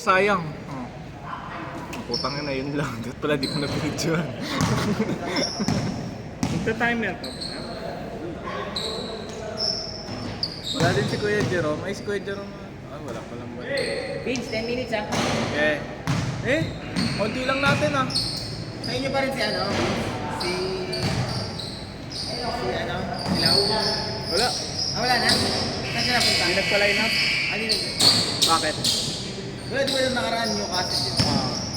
sayang. Putang na yun lang. Dapat pala di ko na-picture. Magta-timer ka. Wala din si Kuya Jerome. Ay, si Kuya Jerome. Wala pa lang ba? Vince, 10 minutes ah. Eh, konti lang natin ah. Sa inyo pa rin si ano? Si ano? Ilaw? Wala. Wala na? Saan siya napunta? Hindi nagpa-line up. Ano yun? Bakit? Wala, di ba yung nakaraan Newcastle yun?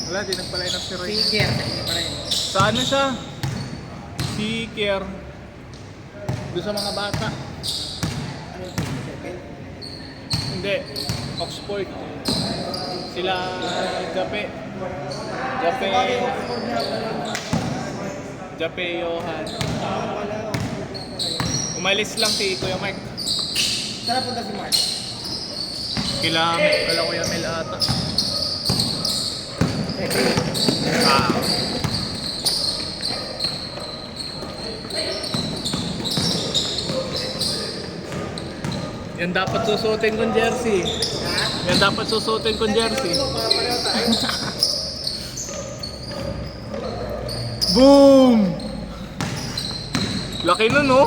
Wala, di nagpa-line up si Roy. Si Kier, sa inyo pa rin. Sa ano siya? Si Kier. Doon sa mga bata. Ano yung circle? Hindi. Oxford. Sila Jape. Jape Johan. Umalis lang si Kuya Mike. Saan napunta si Mark? Kala Kuya Mel ata. Yan dapat susuotin kong jersey. Yan dapat susuotin kong jersey. Boom! Laki nun, no?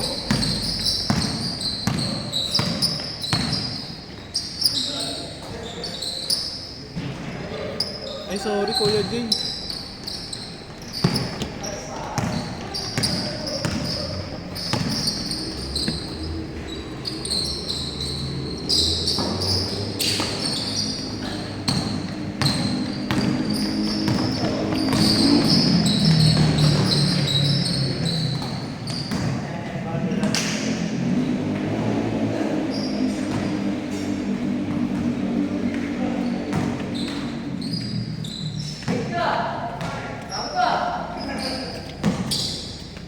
Ay, sorry, Kuya Jay.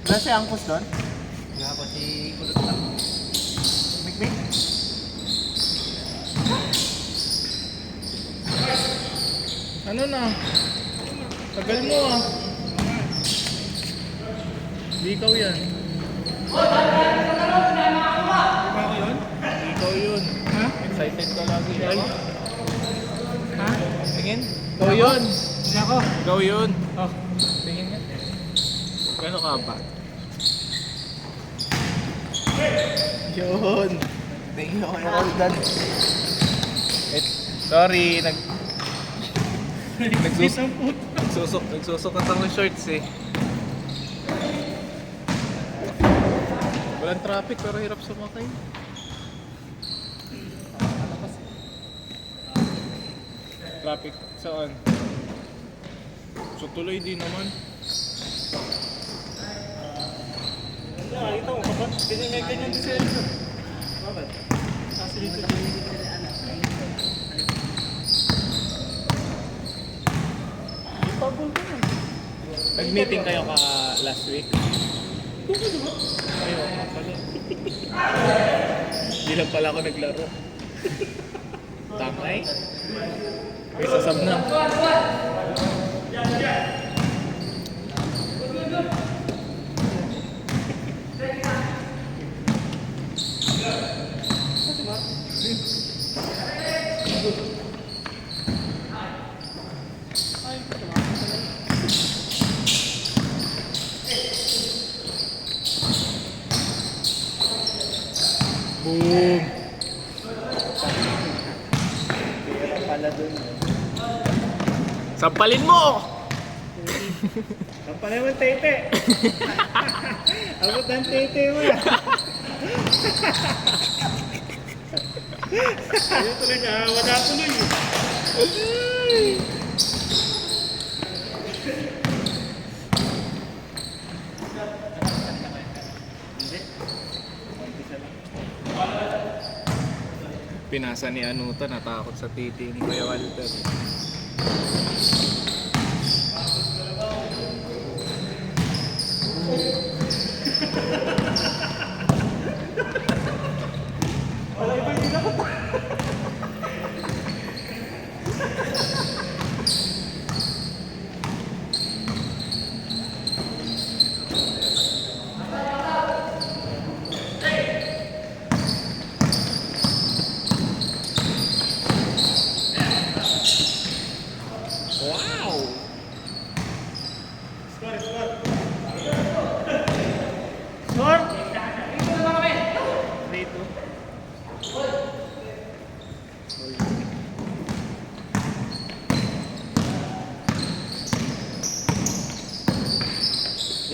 Nasa angkos doon? Wala ko si Kulot lang. Mikmik? Ano na? Tagal mo ah. Di ikaw yan. Ikaw yun. Ha? Excited ka lagi. Ay. Ha? Tingin? Ikaw yun. Hindi ako. Ikaw yun. Oh. Tingin nga. Gano'n ka ba? Yun. Tingin ako yung Roldan. Sorry, nagsusok ng shorts eh. Walang traffic pero hirap sumakay. Traffic saan? So tuloy din naman. Nakita mo, kapag ganyan din sa'yo. Bakit? Kasi dito Nag-meeting kayo ka last week? Ayun, pala. Hindi lang pala ako naglaro. Tangay. May sasab na. Boom! Pala doon. Sampalin mo! ang pala naman tete. Abot ng tete mo yan. Ayun tuloy na, wala tuloy. Pinasa ni Anuta, natakot sa titi ni Kuya Walter.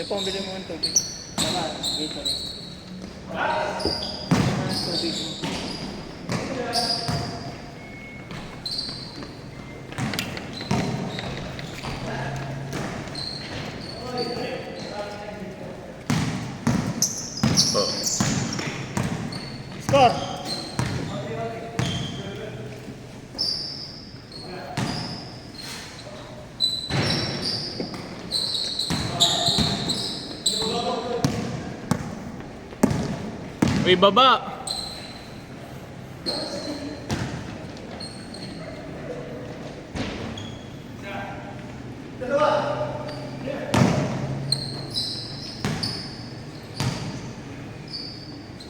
Di po, bili mo ng tubig. Tama, dito rin. Tubig mo. Score! Uy, baba!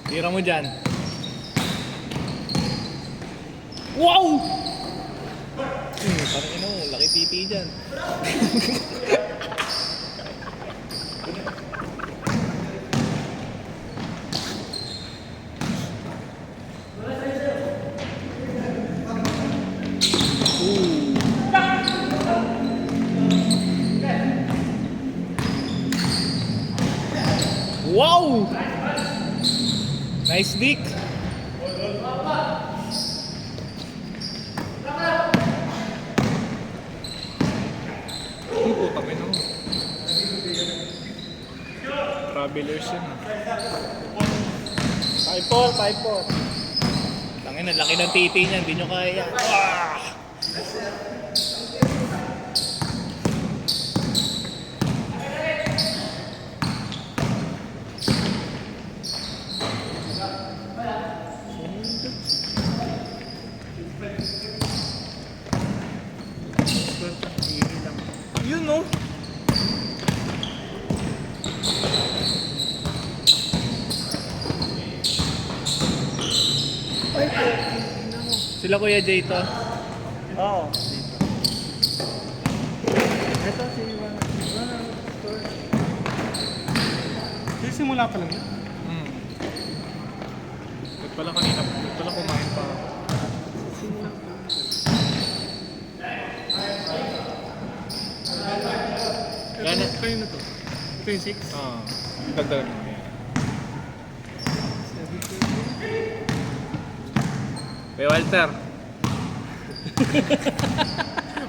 Tira mo dyan. Wow! Parang ino, laki titi dyan. Wow! Nice dick. Ang putang ina mo. Travelers yun ah. 5-4. Tangina, laki ng titi niya, hindi nyo kaya. Ah! Yun no? Sila Kuya Jay to. Oo. Ito si Iwan. Simula pa lang yun. Ba't pala kanina, ba't pala kumain pa ako? Yan na. Kayo na to. Ito yung 6. Dagdagan mo yan. Kuya Walter.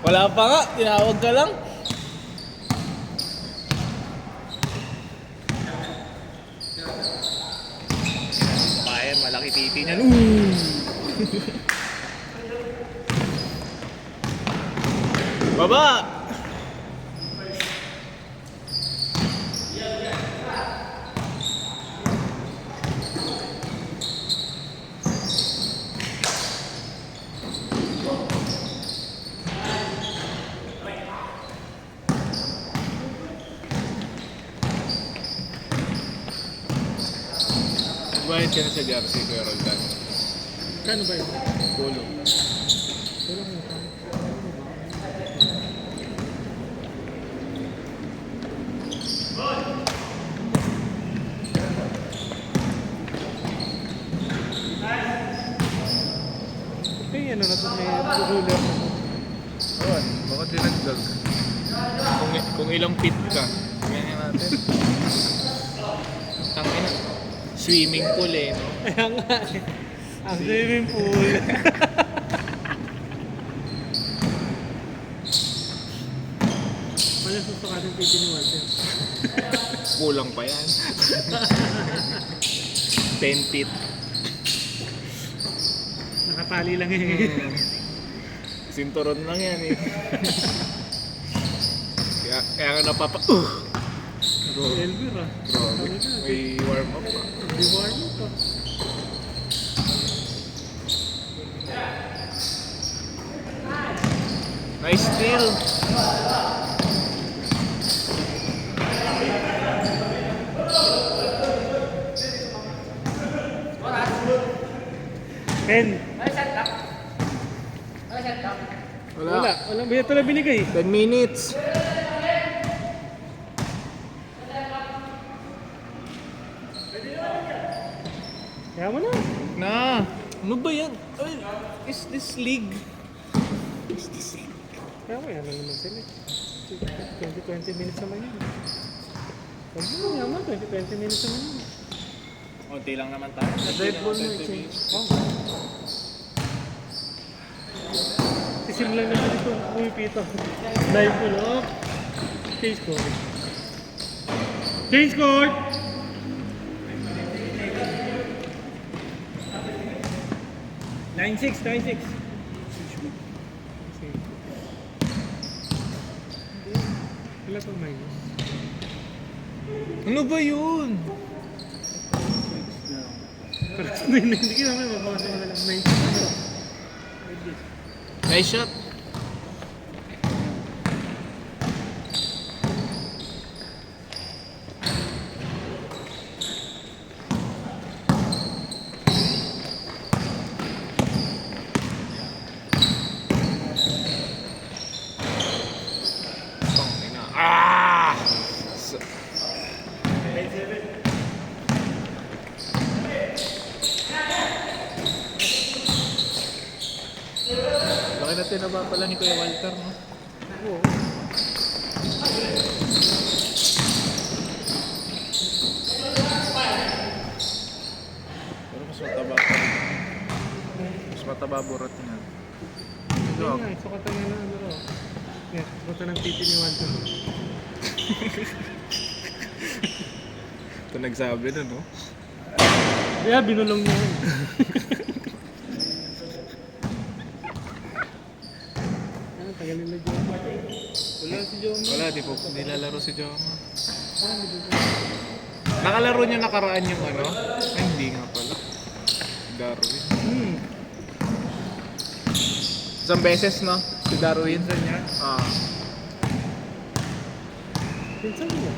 Wala pa nga, tinawag ka lang. Bayan, malaki titi niyan. Baba! Bayad ka na sa jersey, Kuya Roldan. Kano ba yun? Kulong. Tulong mo pa. Ito yung ano na to, may ruler na to. Awan, baka dinagdag. Kung ilang feet ka, ganyan natin. Tangina. Swimming pool eh, no? Kaya nga eh. Ang swimming pool. Wala susukatin titi ni Walter. Kulang pa yan. 10 feet. Nakatali lang eh. Sinturon lang yan eh. Kaya nga napapa... Elvir ah. Grabe. May warm up pa. Hindi warm mo pa. Nice steal. Ken. Wala. Walang ito na binigay. 10 minutes. Kaya mo na. Na. Ano ba yan? Ay, is this league? Is this league? Kaya mo yan naman sila. 20 minutes naman yun. Huwag mo naman, 20 minutes naman yun. Konti lang naman tayo. Red Bull mo, change. Sisimula na dito, pumipito. Live ko lang. Change court. Change court! Nine six. Wala pang minus. Ano ba yun? Correct na yun. Hindi ka naman mabawasa mo na lang. Nine six. Nice shot. Tangina. Ah! Laki na tinaba pala ni Kuya Walter, no? Oo. Pero mas mataba pa rin. Mas mataba burot niya. Hindi nga, sukatan nga na ano raw. Yan, sukatan ng titi ni Walter. Ito nagsabi na, no? Kaya binulong niya yun. Ano, tagal nila Joma. Wala si Joma. Wala, di po. Nilalaro si Joma. Nakalaro niya nakaraan yung ano? Ay, hindi nga pala. Darwin. Isang beses, no? Si Darwin. Pinsan niya? Ah. Pinsan niya?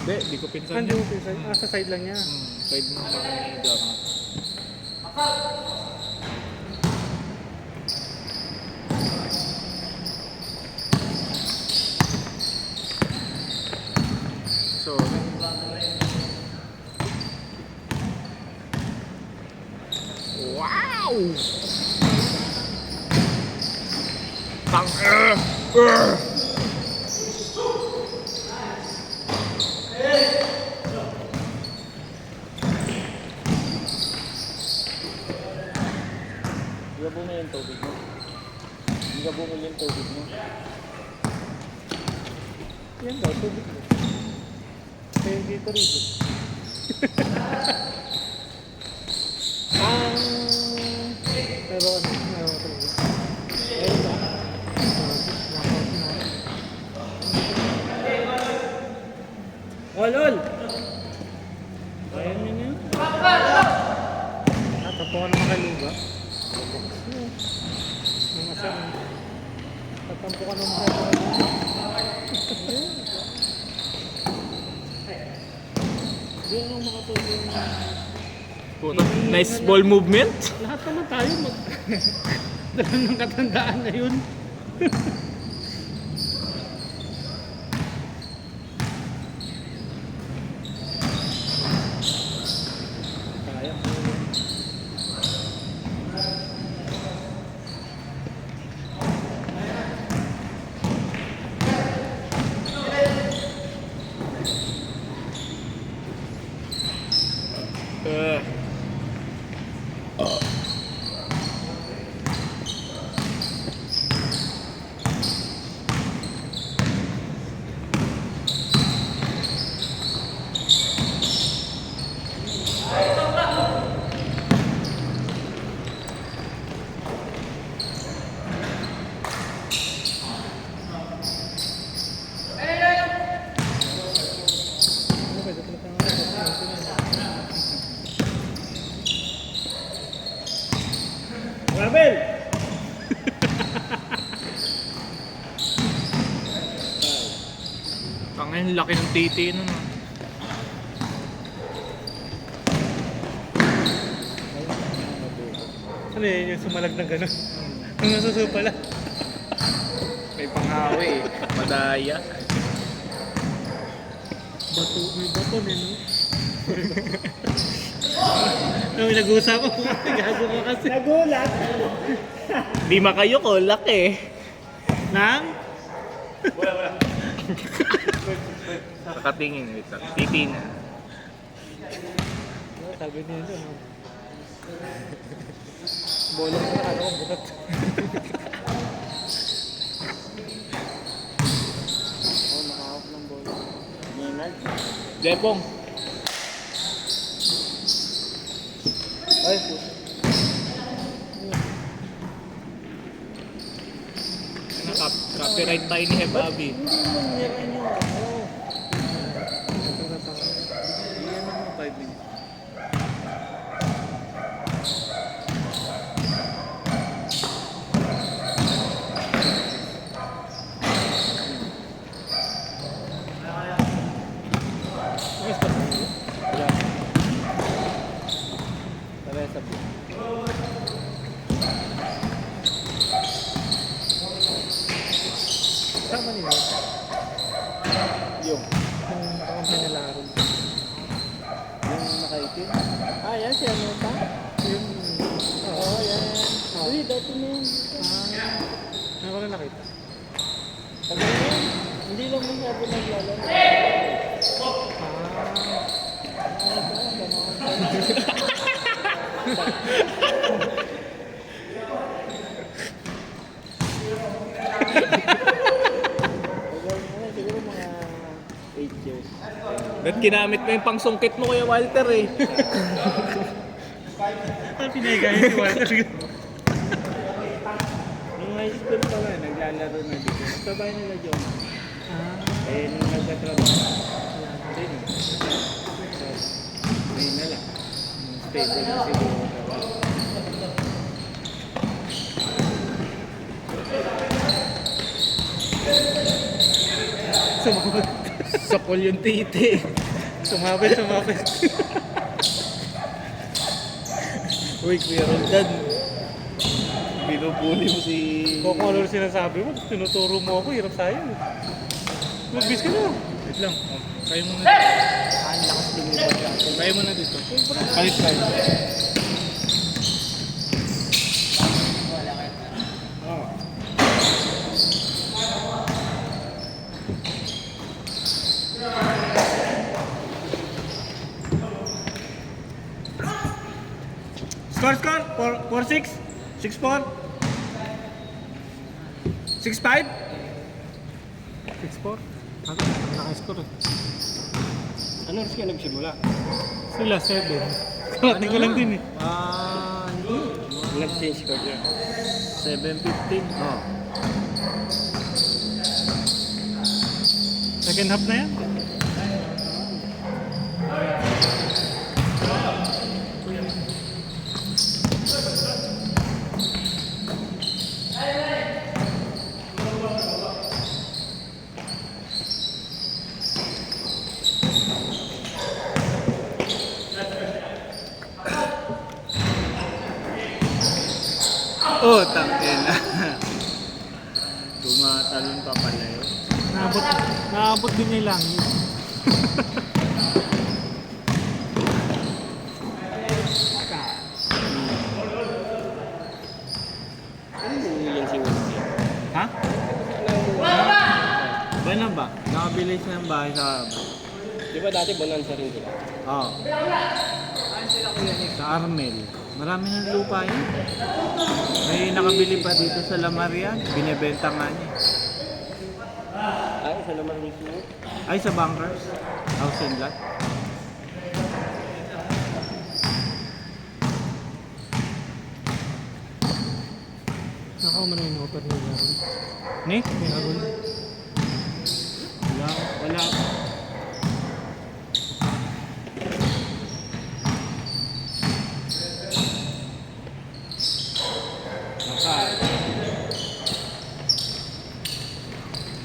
Hindi, di ko pinsan Hindi niya. mo pinsan? Ah, sa side lang niya. Side mo lang ni Joma. So, wow! Tang Hindi ka bumili yung tubig mo. Hindi ka bumili yung tubig mo. Yan daw, tubig mo. Kaya dito rito. Pero ano, talaga. Ayun ba? Oh, lol! Ayan yun yun. Tapo ka naman kay Luga. Mga saan. Tatampo ka naman kay Luga. Hindi ako makatulong. Puta, nice ball movement. Lahat naman tayo dala ng katandaan na yun. Kaya ko. Rabel! Tangin, laki ng titi nun. Ah. Ano yun yung sumalag ng gano'n? Ang nasusupa lang. May panghawi eh. Madaya. Bato, may bato din, no? Ano, may nag-uusapan ko. Gago ka kasi. Nagulat! Di makayo ko, laki. Nang? Nakatingin, wait lang. Titingin. Sabi niya doon. Bolong na ano, bukat. Nakahawak ng bola. Maynard. Jepong. Ay, puto. Copyright tayo ni Hebabi. Hindi man nira niyo. Oo. Iyan naman 5 minutes. Tara sa buo. Tama nila. Yung Nakakampi nila rin. nakaitim. Ah, yan si ano pa? Yung... Oo, yan. Uy, dati na yan. Ano ko na nakita? Tagal na yan. Hindi lang masyado naglalaro. Tagal na yan. Siguro mga 8 years. Ba't ginamit mo yung pangsungkit mo Kuya Walter eh? Ano pinagay si Walter? Nung high school pa nga, naglalaro na dito. Sabay nila John. Eh, nung nagtatrabaho, din. Ngayon na lang. Stable na siguro. Sumabit. Sapol yung titi. Sumabit. Uy, Kuya Roldan. Binubuli mo si... O kung ano sinasabi mo, tinuturo mo ako, hirap tayo. Magbis ka na. Wait lang. Oh, kayo muna. Ang lakas lumipat yan. Kayo muna dito. Palit tayo. Oo. Score! 4-6? 6-4? 6-5? 6-4? Ano? Naka-score eh. Ano oras ka nagsimula? Sila 7. Karating ko lang din eh. Hindi. Nag-change ka dyan. 7:15. Oh. Second half na yan. Oh, tangina. Tumatalon pa pala yun. Naabot din niya lang. Ano yung yan si Wendy? Ha? Ba na ba? Nakabilis na yung bahay sa... Di ba dati bonanza rin sila? Oo. Sa Armel. Marami ng lupa yun. May nakabili pa dito sa Lamarian. Binebenta nga niya. Ay, sa naman mismo. Ay, sa Bankers. House and lot. Nakaw man na yung offer nila. Ni? May agol. Wala. Wala.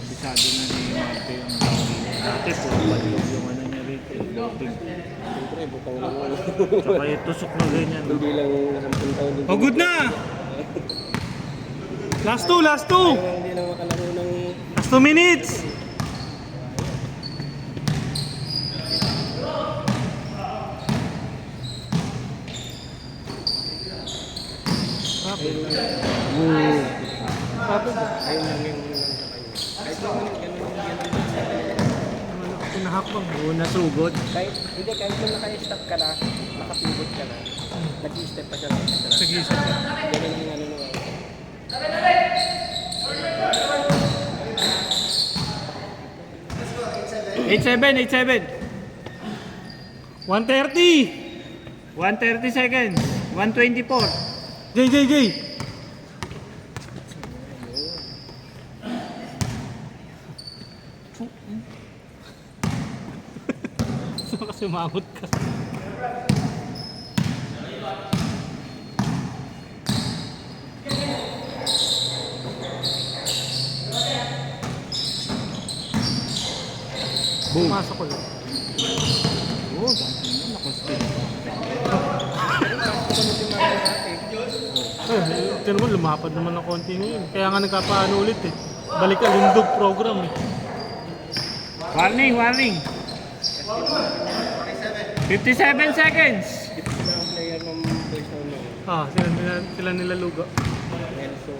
Bisado na ni Marte yung dati po balog yung ano niya rito, loading. Siyempre, butang lang mo. Saka yung tusok na ganyan. Hindi lang 10 taon din. Oh, good na! Last 2! Hindi lang makalaro ng... Last 2 minutes! Ayun lang yung... Kahit naman ganun yung nahakbang. Oo, nasugod. Kahit kung naka-stop ka na, nakapivot ka na, nag-i-step pa siya ng extra. Sige, isa ka. Ganun yung ano naman. 8-7. 130! 130 seconds. 124. Jay! Saan ka sumamot ka? Boom. Pumasok ko lang. Oo, dami na. Naka-speed. Ito naman, lumapad naman ng konti ngayon. Kaya nga nagkapaano ulit eh. Balik alindog program eh. Warning. 57 seconds. Ito na ang player ng first round na. Sila nila lugo. Nelson.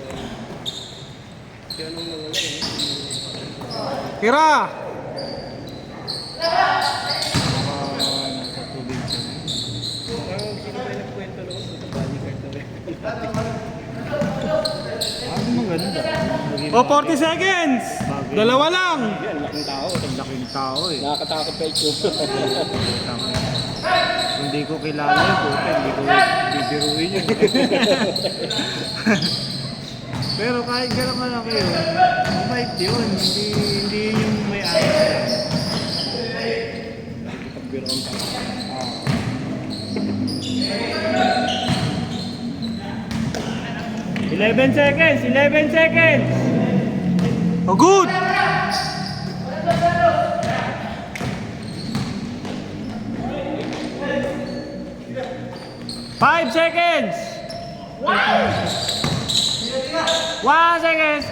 Siya nung nawala eh. Tira! Nasa tubig siya. Parang sino ba yung nagkwento noon? Sa bodyguard na rin. Maganda. O, 40 seconds! Dalawa lang! Yan, laking tao. Laking tao eh. Nakakatakot pa ito. Hindi ko kilala yun, puta. Hindi ko bibiruin yun. Pero kahit gano'n ka lang kayo, mabait yun. Hindi yung may ayos. Pagbiro ang tao. 11 seconds. Oh, good! Five seconds. 1 second.